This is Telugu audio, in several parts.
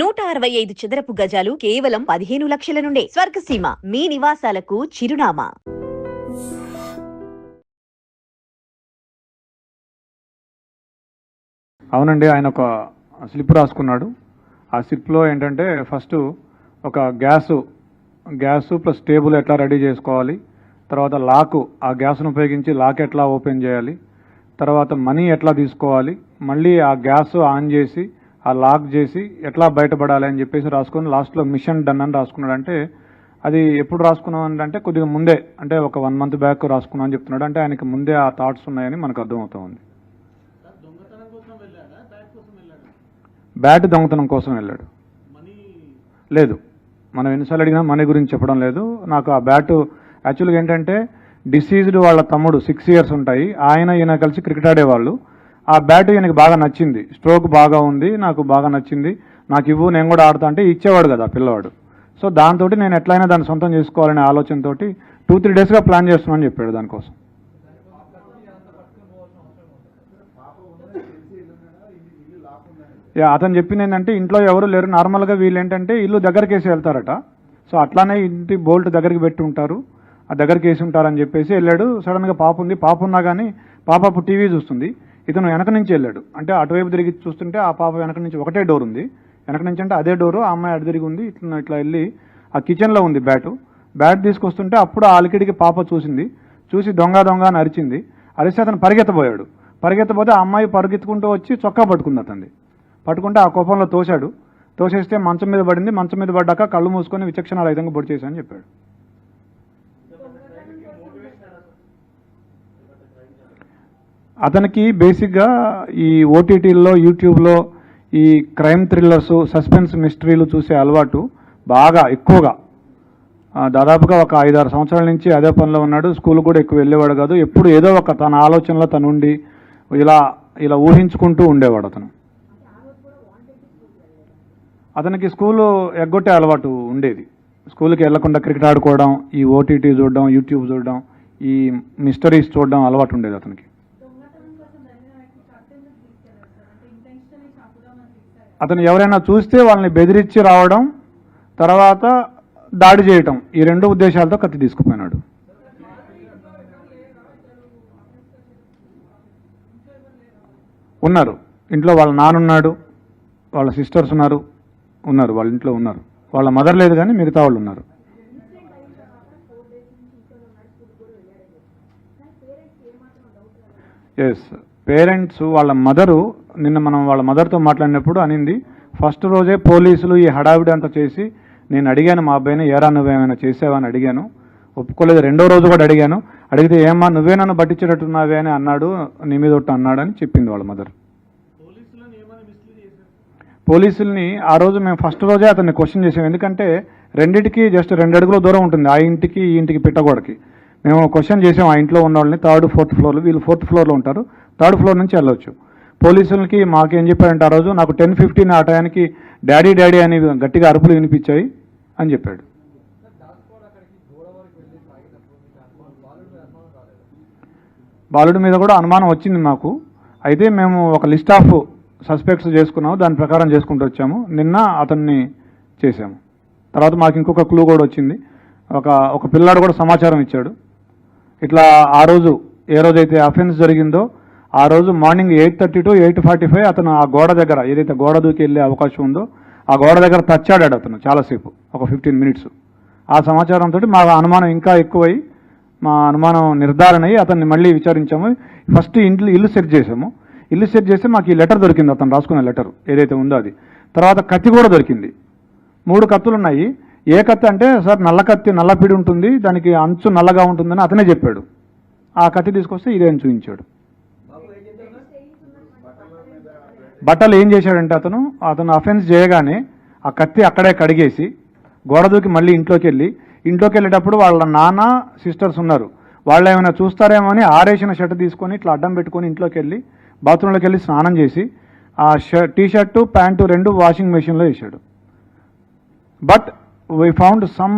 165 చదరపు గజాలు కేవలం 15 లక్షల నుండే. స్వర్గసీమ మీ నివాసాలకు చిరునామా. అవునండి, ఆయన ఒక స్లిప్ రాసుకున్నాడు. ఆ స్లిప్లో ఏంటంటే ఫస్ట్ ఒక గ్యాసు ప్లస్ టేబుల్ ఎట్లా రెడీ చేసుకోవాలి, తర్వాత లాకు ఆ గ్యాస్ను ఉపయోగించి లాక్ ఎట్లా ఓపెన్ చేయాలి, తర్వాత మనీ ఎట్లా తీసుకోవాలి, మళ్ళీ ఆ గ్యాస్ ఆన్ చేసి ఆ లాక్ చేసి ఎట్లా బయటపడాలి అని చెప్పేసి రాసుకొని లాస్ట్లో మిషన్ డన్ అని రాసుకున్నాడు. అంటే అది ఎప్పుడు రాసుకున్నాం అంటే కొద్దిగా ముందే, అంటే ఒక 1 month బ్యాక్ రాసుకున్నాం అని చెప్తున్నాడు. అంటే ఆయనకి ముందే ఆ థాట్స్ ఉన్నాయని మనకు అర్థమవుతా ఉంది. బ్యాట్ దొంగతనం కోసం వెళ్ళాడు. లేదు, మనం ఎన్నిసార్లు అడిగినా మనీ గురించి చెప్పడం లేదు. నాకు ఆ బ్యాట్ యాక్చువల్గా ఏంటంటే డిసీజ్డ్ వాళ్ళ తమ్ముడు 6 years ఉంటాయి, ఈయన కలిసి క్రికెట్ ఆడేవాళ్ళు. ఆ బ్యాట్ ఈయనకి బాగా నచ్చింది, స్ట్రోక్ బాగా ఉంది, నాకు బాగా నచ్చింది, నాకు ఇవ్వు నేను కూడా ఆడతా అంటే ఇచ్చేవాడు కదా పిల్లవాడు. సో దాంతో నేను ఎట్లయినా దాన్ని సొంతం చేసుకోవాలనే ఆలోచనతో 2-3 daysగా ప్లాన్ చేస్తున్నానని చెప్పాడు దానికోసం. అతను చెప్పింది ఏంటంటే ఇంట్లో ఎవరు లేరు, నార్మల్గా వీళ్ళు ఏంటంటే ఇల్లు దగ్గరికి వేసి వెళ్తారట. సో అట్లానే ఇంటి బోల్ట్ దగ్గరికి పెట్టి ఉంటారు, ఆ దగ్గరికి వేసి ఉంటారని చెప్పేసి వెళ్ళాడు. సడన్గా పాప ఉంది, పాప ఉన్నా కానీ పాప అప్పుడు టీవీ చూస్తుంది, ఇతను వెనక నుంచి వెళ్ళాడు. అంటే అటువైపు తిరిగి చూస్తుంటే ఆ పాప వెనక నుంచి ఒకటే డోర్ ఉంది, వెనక నుంచి అంటే అదే డోరు, ఆ అమ్మాయి అటు తిరిగి ఉంది. ఇట్లా వెళ్ళి ఆ కిచెన్లో ఉంది బ్యాట్ తీసుకొస్తుంటే అప్పుడు ఆ అలికిడికి పాప చూసి దొంగ అని అరిచింది. అరిస్తే అతను పరిగెత్తబోతే ఆ అమ్మాయి పరిగెత్తుకుంటూ వచ్చి చొక్కా పట్టుకుంది. పట్టుకుంటే ఆ కోపంలో తోసేస్తే మంచం మీద పడింది. మంచం మీద పడ్డాక కళ్ళు మూసుకొని విచక్షణ రహితంగా పొడి చేశానని చెప్పాడు. అతనికి బేసిక్గా ఈ ఓటీటీల్లో యూట్యూబ్లో ఈ క్రైమ్ థ్రిల్లర్స్, సస్పెన్స్ మిస్టరీలు చూసే అలవాటు బాగా ఎక్కువగా, దాదాపుగా ఒక 5-6 సంవత్సరాల నుంచి అదే పనిలో ఉన్నాడు. స్కూల్ కూడా ఎక్కువ వెళ్ళేవాడు కాదు, ఎప్పుడు ఏదో ఒక తన ఆలోచనలో తను ఉండి ఇలా ఊహించుకుంటూ ఉండేవాడు. అతనికి స్కూలు ఎగ్గొట్టే అలవాటు ఉండేది. స్కూల్కి వెళ్లకుండా క్రికెట్ ఆడుకోవడం, ఈ ఓటీటీ చూడడం, యూట్యూబ్ చూడడం, ఈ మిస్టరీస్ చూడడం అలవాటు ఉండేది అతనికి. అతను ఎవరైనా చూస్తే వాళ్ళని బెదిరించి రావడం, తర్వాత దాడి చేయటం, ఈ 2 ఉద్దేశాలతో కత్తి తీసుకుపోయినాడు. ఉన్నారు ఇంట్లో, వాళ్ళ నాన్నున్నాడు, వాళ్ళ సిస్టర్స్ ఉన్నారు, వాళ్ళ ఇంట్లో ఉన్నారు. వాళ్ళ మదర్ లేదు కానీ మిగతా వాళ్ళు ఉన్నారు. ఎస్, పేరెంట్స్ వాళ్ళ మదరు నిన్న మనం వాళ్ళ మదర్తో మాట్లాడినప్పుడు అనింది, ఫస్ట్ రోజే పోలీసులు ఈ హడావిడి అంతా చేసి నేను అడిగాను మా అబ్బాయిని, ఏరా నువ్వేమైనా చేసావా అని అడిగాను, ఒప్పుకోలేదు. 2వ రోజు కూడా అడిగితే ఏమ్మా నువ్వే నన్ను పట్టించేటట్టున్నావే అని అన్నాడు, నీ మీద ఒట్టు అన్నాడని చెప్పింది వాళ్ళ మదర్. పోలీసుల్ని ఆ రోజు మేము ఫస్ట్ రోజే అతన్ని క్వశ్చన్ చేసాం, ఎందుకంటే రెండింటికి జస్ట్ 2 అడుగుల దూరం ఉంటుంది, ఆ ఇంటికి ఈ ఇంటికి పిట్టగోడకి. మేము క్వశ్చన్ చేసాం ఆ ఇంట్లో ఉన్న వాళ్ళని, 3rd, 4th floor, వీళ్ళు 4th floorలో ఉంటారు, 3rd floor నుంచి వెళ్ళొచ్చు. పోలీసులకి మాకేం చెప్పారంటే ఆ రోజు నాకు 10:15 ఆ టయానికి డాడీ అని గట్టిగా అరుపులు వినిపించాయి అని చెప్పాడు. బాలుడి మీద కూడా అనుమానం వచ్చింది మాకు. అయితే మేము ఒక లిస్ట్ ఆఫ్ సస్పెక్ట్స్ చేసుకున్నాము, దాని ప్రకారం చేసుకుంటూ వచ్చాము. నిన్న అతన్ని చేశాము. తర్వాత మాకు ఇంకొక క్లూ కూడా వచ్చింది, ఒక పిల్లాడు కూడా సమాచారం ఇచ్చాడు. ఇట్లా ఆ రోజు ఏ రోజైతే అఫెన్స్ జరిగిందో ఆ రోజు మార్నింగ్ 8:30 to 8:45 అతను ఆ గోడ దగ్గర, ఏదైతే గోడ దూకి వెళ్ళే అవకాశం ఉందో ఆ గోడ దగ్గర టచ్ ఆడాడు అతను చాలాసేపు, ఒక 15 minutes. ఆ సమాచారంతో మా అనుమానం ఇంకా ఎక్కువై, మా అనుమానం నిర్ధారణ అయ్యి అతన్ని మళ్ళీ విచారించాము. ఫస్ట్ ఇల్లు సెర్చ్ చేసాము. ఇల్లు సెర్చ్ చేస్తే మాకు ఈ లెటర్ దొరికింది, అతను రాసుకున్న లెటర్ ఏదైతే ఉందో అది. తర్వాత కత్తి కూడా దొరికింది, 3 కత్తులు ఉన్నాయి. ఏ కత్తి అంటే సార్ నల్ల కత్తి, నల్లపిడి ఉంటుంది, దానికి అంచు నల్లగా ఉంటుందని అతనే చెప్పాడు. ఆ కత్తి తీసుకొస్తే ఇదే అని చూపించాడు. బట్టలు ఏం చేశాడంటే అతను అఫెన్స్ చేయగానే ఆ కత్తి అక్కడే కడిగేసి గోడ దూకి మళ్ళీ ఇంట్లోకి వెళ్ళేటప్పుడు వాళ్ళ నాన్న సిస్టర్స్ ఉన్నారు, వాళ్ళు ఏమైనా చూస్తారేమో అని ఆరేసిన షర్ట్ తీసుకొని ఇట్లా అడ్డం పెట్టుకొని ఇంట్లోకి వెళ్ళి బాత్రూంలోకి వెళ్ళి స్నానం చేసి ఆ టీ-షర్టు ప్యాంటు 2 వాషింగ్ మెషిన్లో వేసాడు. But we found some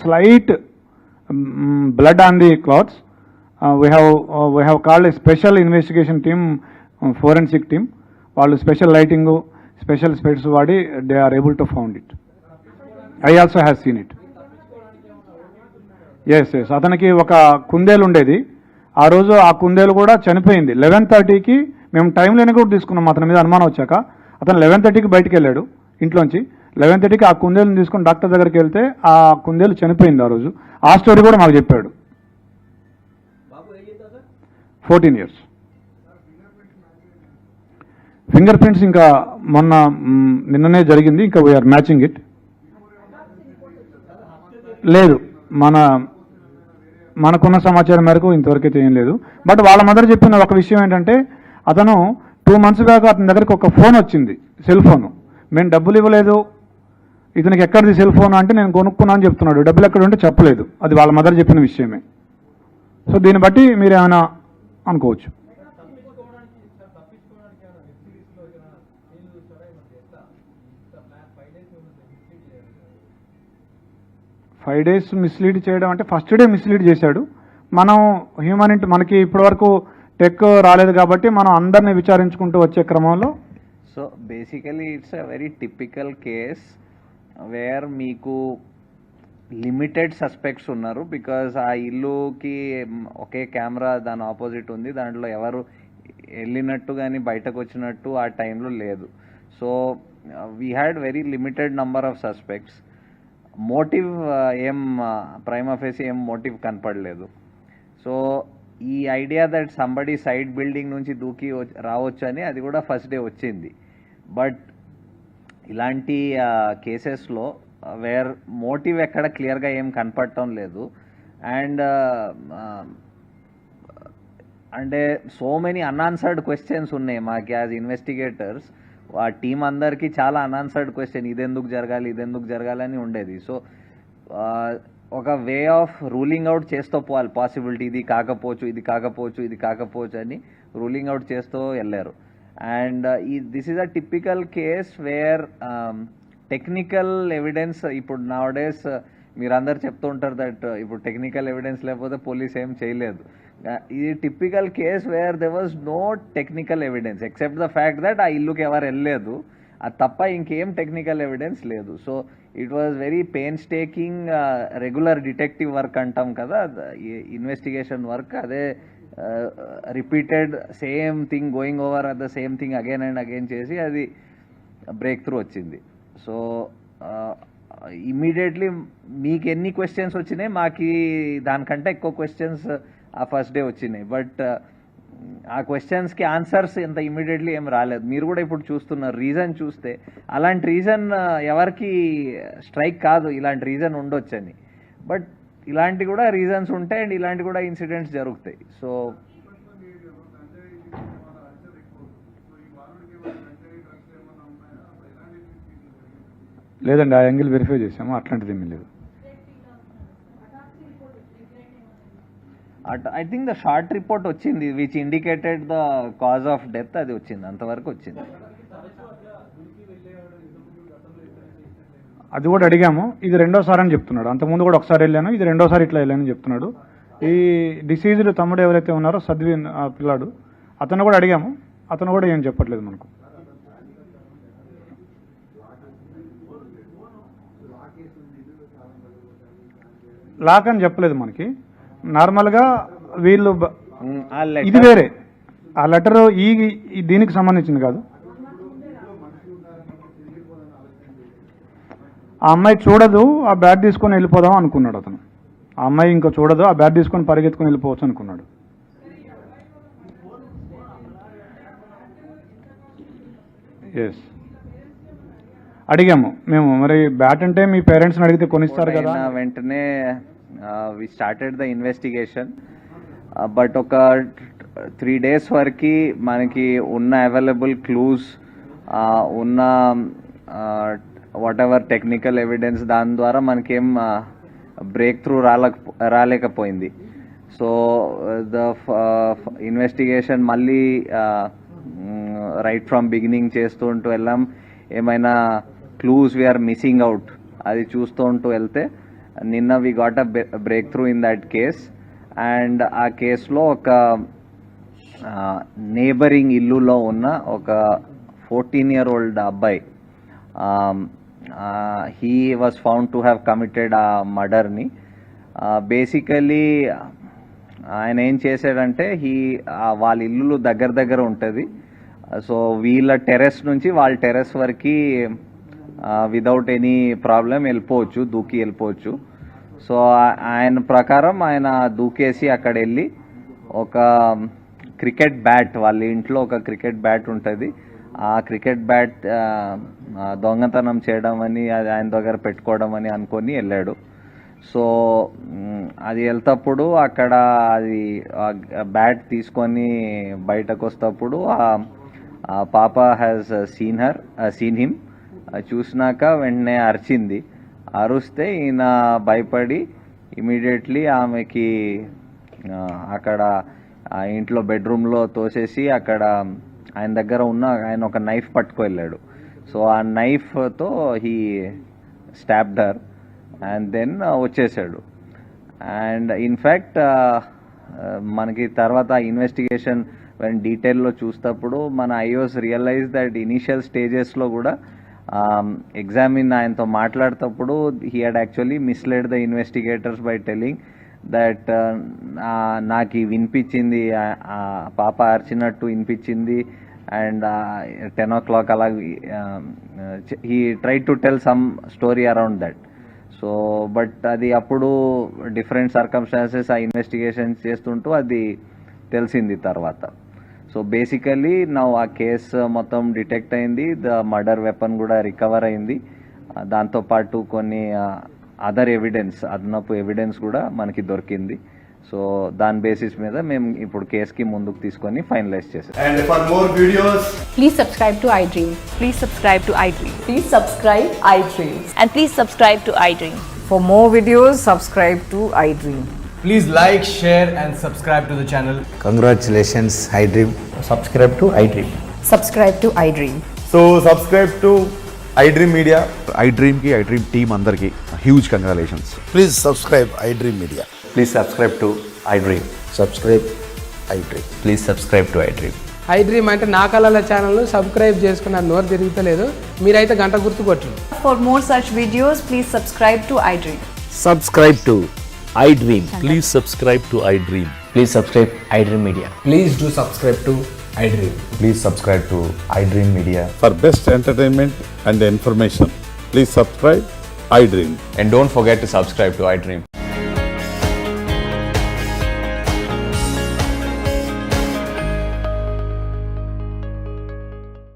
slight blood on the clothes. We have called a special investigation team, forensic team. వాళ్ళు స్పెషల్ లైటింగ్, స్పెషల్ స్పెట్స్ వాడి they are able to found it. I also have seen it. Yes అతనికి ఒక కుందేలు ఉండేది. ఆ రోజు ఆ కుందేలు కూడా చనిపోయింది. 11:30కి మేము టైం లేని కూడా తీసుకున్నాం అతని మీద అనుమానం వచ్చాక. అతను 11:30కి బయటికి వెళ్ళాడు ఇంట్లోంచి. 11:30కి ఆ కుందేలుని తీసుకుని డాక్టర్ దగ్గరికి వెళ్తే ఆ కుందేలు చనిపోయింది ఆ రోజు. ఆ స్టోరీ కూడా మాకు చెప్పాడు. 14 years. ఫింగర్ ప్రింట్స్ ఇంకా మొన్న నిన్ననే జరిగింది. ఇంకా వీఆర్ మ్యాచింగ్ ఇట్. లేదు, మనకున్న సమాచారం మేరకు ఇంతవరకు అయితే ఏం లేదు. బట్ వాళ్ళ మదర్ చెప్పిన ఒక విషయం ఏంటంటే, అతను 2 months బ్యాక్ అతని దగ్గరికి ఒక ఫోన్ వచ్చింది, సెల్ ఫోను. మేము డబ్బులు ఇవ్వలేదు, ఇతనికి ఎక్కడిది సెల్ ఫోన్ అంటే నేను కొనుక్కున్నా అని చెప్తున్నాడు. డబ్బులు ఎక్కడ ఉంటే చెప్పలేదు. అది వాళ్ళ మదర్ చెప్పిన విషయమే. సో దీన్ని బట్టి మీరు ఏమైనా అనుకోవచ్చు. ఫైవ్ డేస్ మిస్లీడ్ చేయడం అంటే ఫస్ట్ డే మిస్లీడ్ చేశాడు. మనం మనకి ఇప్పటివరకు టెక్ రాలేదు కాబట్టి మనం అందరినీ విచారించుకుంటూ వచ్చే క్రమంలో. So basically it's a very typical case wear మీకు లిమిటెడ్ సస్పెక్ట్స్ ఉన్నారు. బికాజ్ ఆ ఇల్లుకి ఒకే కెమెరా దాని ఆపోజిట్ ఉంది, దాంట్లో ఎవరు వెళ్ళినట్టు కానీ బయటకు వచ్చినట్టు ఆ టైంలో లేదు. So we had very limited number of suspects. Motive ఏం ప్రైమా ఫేసి ఏం మోటివ్ కనపడలేదు. సో ఈ idea that somebody side building నుంచి దూకి రావచ్చు అని అది కూడా ఫస్ట్ డే వచ్చింది. బట్ ఇలాంటి కేసెస్లో వేర్ మోటివ్ ఎక్కడ క్లియర్గా ఏం కనపడటం లేదు. అండ్ అంటే సో మెనీ అన్ఆన్సర్డ్ క్వశ్చన్స్ ఉన్నాయి మాకు యాజ్ ఇన్వెస్టిగేటర్స్. ఆ టీం అందరికీ చాలా అన్ఆన్సర్డ్ క్వశ్చన్, ఇదెందుకు జరగాలి అని ఉండేది. సో ఒక వే ఆఫ్ రూలింగ్ అవుట్ చేస్తూ పోవాలి పాసిబిలిటీ, ఇది కాకపోవచ్చు అని రూలింగ్ అవుట్ చేస్తూ వెళ్ళారు. And this is a typical case wear technical evidence, ఇప్పుడు నౌ డేస్ మీరందరు చెప్తూ ఉంటారు దట్ ఇప్పుడు టెక్నికల్ ఎవిడెన్స్ లేకపోతే పోలీస్ ఏం చేయలేదు. ఇది typical case where there was no technical evidence except the fact that ఆ ఇల్లుకి ఎవరు వెళ్ళలేదు, అది తప్ప ఇంకేం టెక్నికల్ ఎవిడెన్స్ లేదు. So it was very painstaking regular detective work అంటాం కదా, ఇన్వెస్టిగేషన్ వర్క్. అదే repeated same thing going over the same thing again and again చేసి అది బ్రేక్ త్రూ వచ్చింది. సో ఇమ్మీడియట్లీ మీకు ఎన్ని క్వశ్చన్స్ వచ్చినాయి, మాకు దానికంటే ఎక్కువ క్వశ్చన్స్ ఆ ఫస్ట్ డే వచ్చినాయి. బట్ ఆ క్వశ్చన్స్కి ఆన్సర్స్ ఎంత ఇమ్మీడియట్లీ ఏం రాలేదు. మీరు కూడా ఇప్పుడు చూస్తున్నారు, రీజన్ చూస్తే అలాంటి రీజన్ ఎవరికి స్ట్రైక్ కాదు, ఇలాంటి రీజన్ ఉండొచ్చని. బట్ ఇలాంటి కూడా రీజన్స్ ఉంటాయి అండ్ ఇలాంటి కూడా ఇన్సిడెంట్స్ జరుగుతాయి. సో లేదండి, ఆ యాంగిల్ వెరిఫై చేసాము, అట్లాంటిది ఏమీ లేదు. I think the short report వచ్చింది which indicated the cause of death, అది వచ్చింది, అంతవరకు వచ్చింది. అది కూడా అడిగాము. ఇది రెండోసారి అని చెప్తున్నాడు. అంతకుముందు కూడా ఒకసారి వెళ్ళాను, ఇది రెండోసారి ఇట్లా వెళ్ళానని చెప్తున్నాడు. ఈ డిసీజ్డ్ తమ్ముడు ఎవరైతే ఉన్నారో సద్విన్ ఆ పిల్లాడు, అతను కూడా అడిగాము, అతను కూడా ఏం చెప్పట్లేదు మనకు. లాక్ అని చెప్పలేదు మనకి. నార్మల్గా వీళ్ళు ఇది వేరే, ఆ లెటర్ ఈ దీనికి సంబంధించింది కాదు. ఆ అమ్మాయి చూడదు, ఆ బ్యాట్ తీసుకొని వెళ్ళిపోదాం అనుకున్నాడు అతను. ఆ అమ్మాయి ఇంకా చూడదు, ఆ బ్యాట్ తీసుకొని పరిగెత్తుకొని వెళ్ళిపోవచ్చు అనుకున్నాడు. ఎస్, అడిగాము మేము, మరి బ్యాట్ అంటే మీ పేరెంట్స్ని అడిగితే కొనిస్తారు కదా. వెంటనే we started the investigation. But ఒక 3 days వరకు మనకి ఉన్న అవైలబుల్ క్లూస్, ఉన్న వాట్ ఎవర్ టెక్నికల్ ఎవిడెన్స్, దాని ద్వారా మనకేం బ్రేక్ త్రూ రాలేకపోయింది. సో ద ఇన్వెస్టిగేషన్ మళ్ళీ రైట్ ఫ్రమ్ బిగినింగ్ చేస్తూ ఉంటూ వెళ్ళాం. ఏమైనా క్లూస్ వీఆర్ మిస్సింగ్ అవుట్ అది చూస్తూ ఉంటూ వెళ్తే నిన్న we got a breakthrough in that case. And ఆ కేసులో ఒక నేబరింగ్ ఇల్లులో ఉన్న ఒక 14-year-old అబ్బాయి he was found to have committed a murderని. బేసికలీ ఆయన ఏం చేశాడంటే వాళ్ళ ఇల్లు దగ్గర ఉంటుంది. సో వీళ్ళ టెర్రస్ నుంచి వాళ్ళ టెర్రస్ వరకు వితౌట్ ఎనీ ప్రాబ్లం వెళ్ళిపోవచ్చు, దూకి వెళ్ళిపోవచ్చు. సో ఆయన ప్రకారం ఆయన దూకేసి అక్కడ వెళ్ళి ఒక క్రికెట్ బ్యాట్, వాళ్ళ ఇంట్లో ఒక క్రికెట్ బ్యాట్ ఉంటుంది, ఆ క్రికెట్ బ్యాట్ దొంగతనం చేయడం అని ఆయన దగ్గర పెట్టుకోవడం అని అనుకొని వెళ్ళాడు. సో అది వెళ్తప్పుడు అక్కడ అది బ్యాట్ తీసుకొని బయటకు వస్తప్పుడు ఆ పాప హ్యాస్ సీన్ హిమ్. చూసినాక వెంటనే అరిచింది. అరుస్తే ఈయన భయపడి ఇమీడియట్లీ ఆమెకి అక్కడ ఆ ఇంట్లో బెడ్రూమ్లో తోసేసి అక్కడ ఆయన దగ్గర ఆయన ఒక నైఫ్ పట్టుకు వెళ్ళాడు. సో ఆ నైఫ్తో he stabbed her and then వచ్చేసాడు. అండ్ ఇన్ఫ్యాక్ట్ మనకి తర్వాత ఇన్వెస్టిగేషన్ డీటెయిల్లో చూసినప్పుడు మన ఐఓస్ రియలైజ్ దట్ ఇనీషియల్ స్టేజెస్లో కూడా ఆయనతో మాట్లాడేటప్పుడు he had actually misled the investigators by telling that నాకు వినిపించింది, పాప అరిచినట్టు వినిపించింది అండ్ 10 o'clock అలా he try to tell some story around that. So but అది అప్పుడు డిఫరెంట్ సర్కమ్స్టాన్సెస్ ఆ ఇన్వెస్టిగేషన్ చేస్తుంటూ అది తెలిసింది తర్వాత. సో బేసికలీ ఆ కేసు మొత్తం డిటెక్ట్ అయింది, ద మర్డర్ వెపన్ కూడా రికవర్ అయింది, దాంతోపాటు కొన్ని అదర్ ఎవిడెన్స్, అదనపు ఎవిడెన్స్ కూడా మనకి దొరికింది. సో దాని బేసిస్ మీద మేము ఇప్పుడు కేసుకి ముందుకు తీసుకొని ఫైనలైజ్ చేసాం. And for more videos, Please subscribe to iDream. Please subscribe to iDream. Please subscribe iDream. And please subscribe to iDream. For more videos, subscribe to iDream. please like, share and subscribe to the channel. Congratulations, iDream. Subscribe to iDream. Subscribe to iDream. So subscribe to iDream Media. iDream ki iDream team andarki huge congratulations. Please subscribe iDream Media. Please subscribe to iDream. Subscribe iDream. Please subscribe to iDream. iDream అంటే నా కళల ఛానల్ సబ్స్క్రైబ్ చేసుకున్న నోరు తిరుగుతలేదు, మీరైతే గంట గుర్తు కొట్టండి. For more such videos, please subscribe to iDream. Subscribe to iDream. Please subscribe to iDream. Please subscribe iDream Media. Please do subscribe to iDream. Please subscribe to iDream Media. For best entertainment and information, please subscribe iDream. And don't forget to subscribe to iDream.